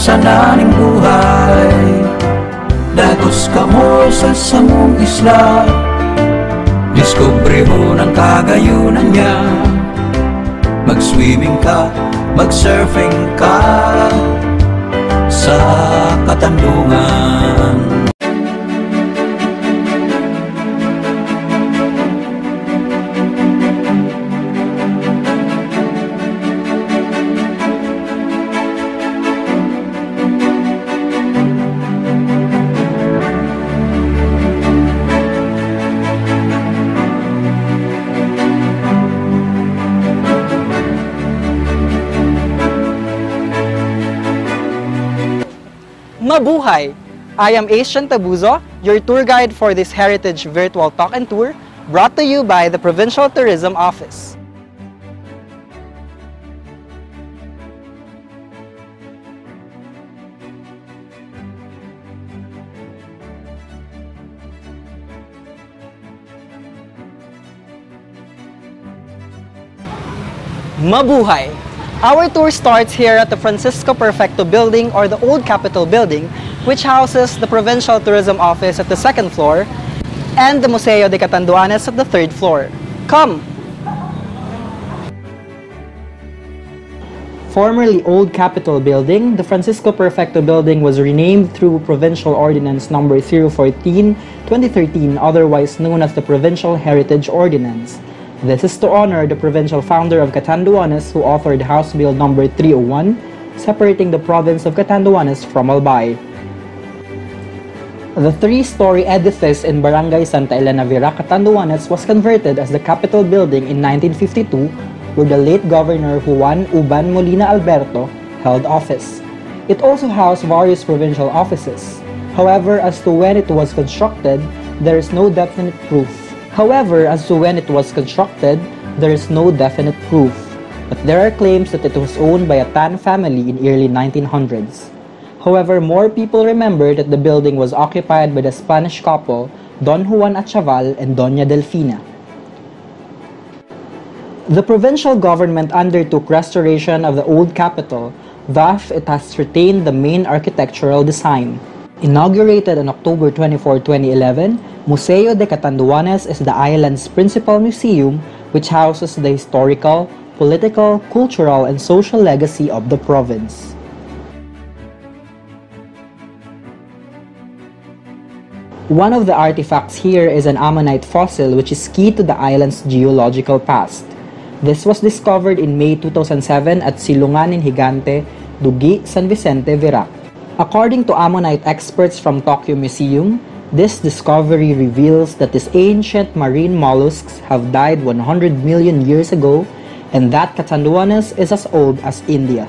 sananing buhay. Dagos ka mo sa samong isla, diskubre mo ng kagayunan niya. Mag-swimming ka, mag-surfing ka sa Catandungan. Mabuhay! I am Asian Tabuzo, your tour guide for this Heritage Virtual Talk and Tour, brought to you by the Provincial Tourism Office. Mabuhay! Our tour starts here at the Francisco Perfecto Building, or the Old Capitol Building, which houses the Provincial Tourism Office at the 2nd floor and the Museo de Catanduanes at the 3rd floor. Come! Formerly Old Capitol Building, the Francisco Perfecto Building was renamed through Provincial Ordinance No. 014/2013, otherwise known as the Provincial Heritage Ordinance. This is to honor the provincial founder of Catandunganes who authored House Bill No. 301, separating the province of Catandunganes from Albay. The 3-story edifice in Barangay Santa Elena, Virac, Catandunganes was converted as the Capitol Building in 1952, where the late Governor Juan Uban Molina Alberto held office. It also housed various provincial offices. However, as to when it was constructed, there is no definite proof. But there are claims that it was owned by a Tan family in early 1900s. However, more people remember that the building was occupied by the Spanish couple Don Juan Achaval and Doña Delfina. The provincial government undertook restoration of the old Capitol, thus it has retained the main architectural design. Inaugurated on October 24, 2011, Museo de Catanduanes is the island's principal museum, which houses the historical, political, cultural, and social legacy of the province. One of the artifacts here is an ammonite fossil, which is key to the island's geological past. This was discovered in May 2007 at Silunganin Higante, Dugi, San Vicente, Virac. According to ammonite experts from Tokyo Museum, this discovery reveals that these ancient marine mollusks have died 100 million years ago and that Catandunganes is as old as India.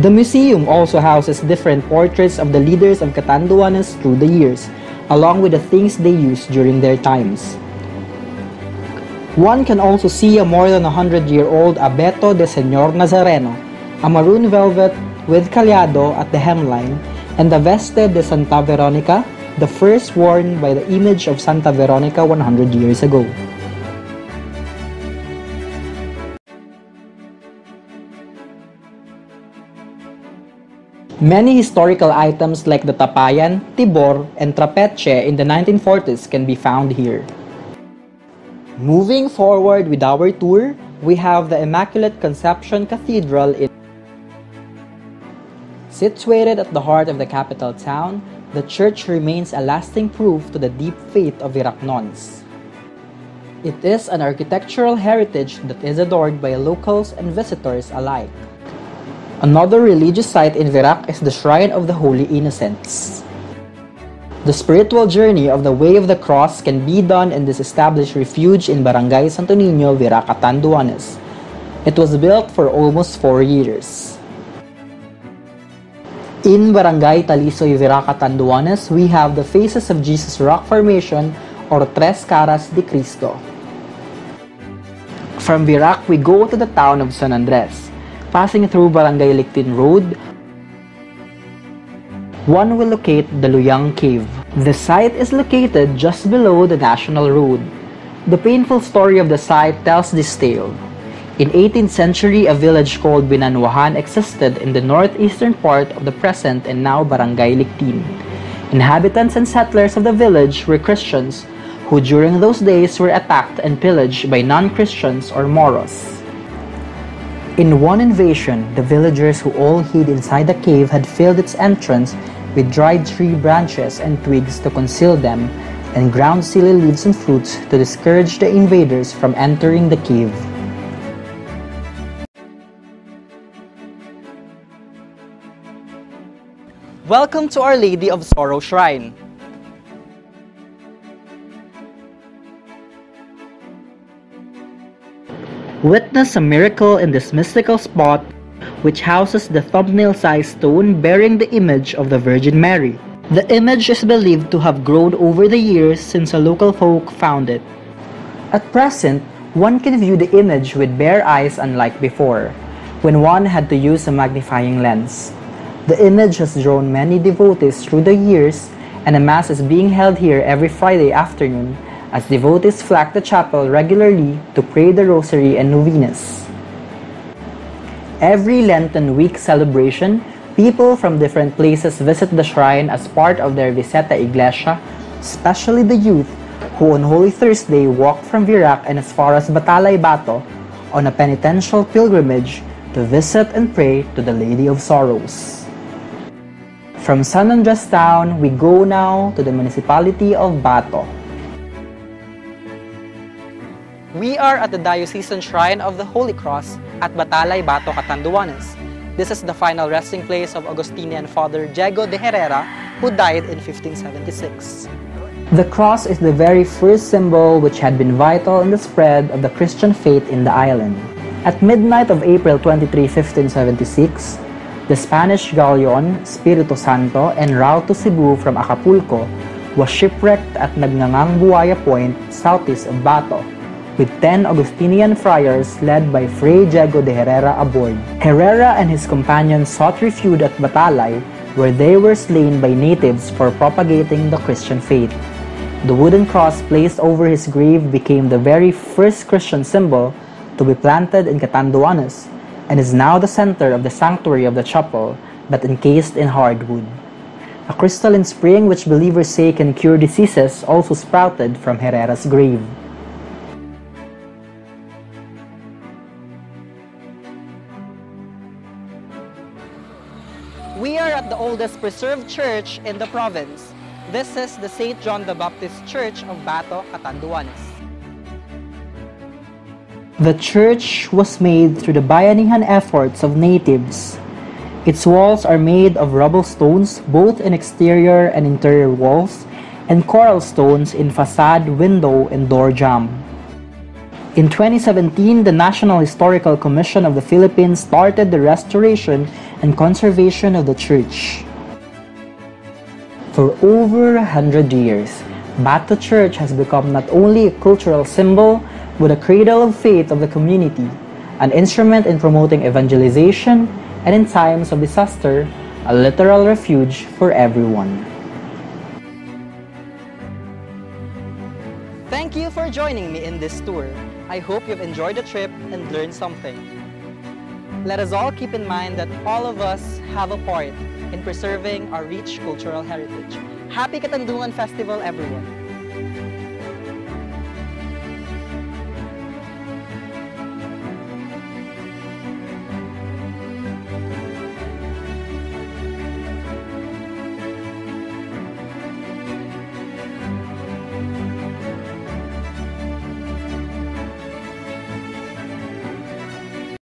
The museum also houses different portraits of the leaders of Catandunganes through the years, along with the things they used during their times. One can also see a more than 100-year-old Abeto de Señor Nazareno, a maroon velvet with calyado at the hemline, and the Veste de Santa Veronica, the first worn by the image of Santa Veronica 100 years ago. Many historical items like the tapayan, tibor, and trapeche in the 1940s can be found here. Moving forward with our tour, we have the Immaculate Conception Cathedral in situated at the heart of the capital town. The church remains a lasting proof to the deep faith of Viracnons. It is an architectural heritage that is adored by locals and visitors alike. Another religious site in Virac is the Shrine of the Holy Innocents. The spiritual journey of the Way of the Cross can be done in this established refuge in Barangay Santo Niño, Virac, Catandunganes. It was built for almost 4 years. In Barangay Talisoy, Virac, Catanduanes, we have the Faces of Jesus rock formation or Tres Caras de Cristo. From Virac, we go to the town of San Andres. Passing through Barangay Lictin Road, one will locate the Luyang Cave. The site is located just below the National Road. The painful story of the site tells this tale. In 18th century, a village called Binanwahan existed in the northeastern part of the present and now Barangay Lictin. Inhabitants and settlers of the village were Christians, who during those days were attacked and pillaged by non-Christians or Moros. In one invasion, the villagers who all hid inside the cave had filled its entrance with dried tree branches and twigs to conceal them, and ground silly leaves and fruits to discourage the invaders from entering the cave. Welcome to Our Lady of Sorrow Shrine. Witness a miracle in this mystical spot, which houses the thumbnail-sized stone bearing the image of the Virgin Mary. The image is believed to have grown over the years since a local folk found it. At present, one can view the image with bare eyes unlike before, when one had to use a magnifying lens. The image has drawn many devotees through the years, and a mass is being held here every Friday afternoon as devotees flock the chapel regularly to pray the rosary and novenas. Every Lenten week celebration, people from different places visit the shrine as part of their Visita Iglesia, especially the youth who on Holy Thursday walk from Virac and as far as Batalay Bato on a penitential pilgrimage to visit and pray to the Lady of Sorrows. From San Andres Town, we go now to the municipality of Bato. We are at the Diocesan Shrine of the Holy Cross at Batalay, Bato, Catanduanes. This is the final resting place of Augustinian Father Diego de Herrera, who died in 1576. The cross is the very first symbol which had been vital in the spread of the Christian faith in the island. At midnight of April 23, 1576, the Spanish galleon Espiritu Santo en route to Cebu from Acapulco was shipwrecked at Nagngangang Buaya Point, southeast of Bato, with 10 Augustinian friars led by Fray Diego de Herrera aboard. Herrera and his companions sought refuge at Batalay, where they were slain by natives for propagating the Christian faith. The wooden cross placed over his grave became the very first Christian symbol to be planted in Catandungan, and is now the center of the sanctuary of the chapel, but encased in hardwood. A crystalline spring which believers say can cure diseases also sprouted from Herrera's grave. We are at the oldest preserved church in the province. This is the St. John the Baptist Church of Bato, Catanduanes. The church was made through the bayanihan efforts of natives. Its walls are made of rubble stones, both in exterior and interior walls, and coral stones in facade, window, and door jamb. In 2017, the National Historical Commission of the Philippines started the restoration and conservation of the church. For over 100 years, Bato Church has become not only a cultural symbol, but a cradle of faith of the community, an instrument in promoting evangelization, and in times of disaster, a literal refuge for everyone. Thank you for joining me in this tour. I hope you've enjoyed the trip and learned something. Let us all keep in mind that all of us have a part in preserving our rich cultural heritage. Happy Catandungan Festival, everyone!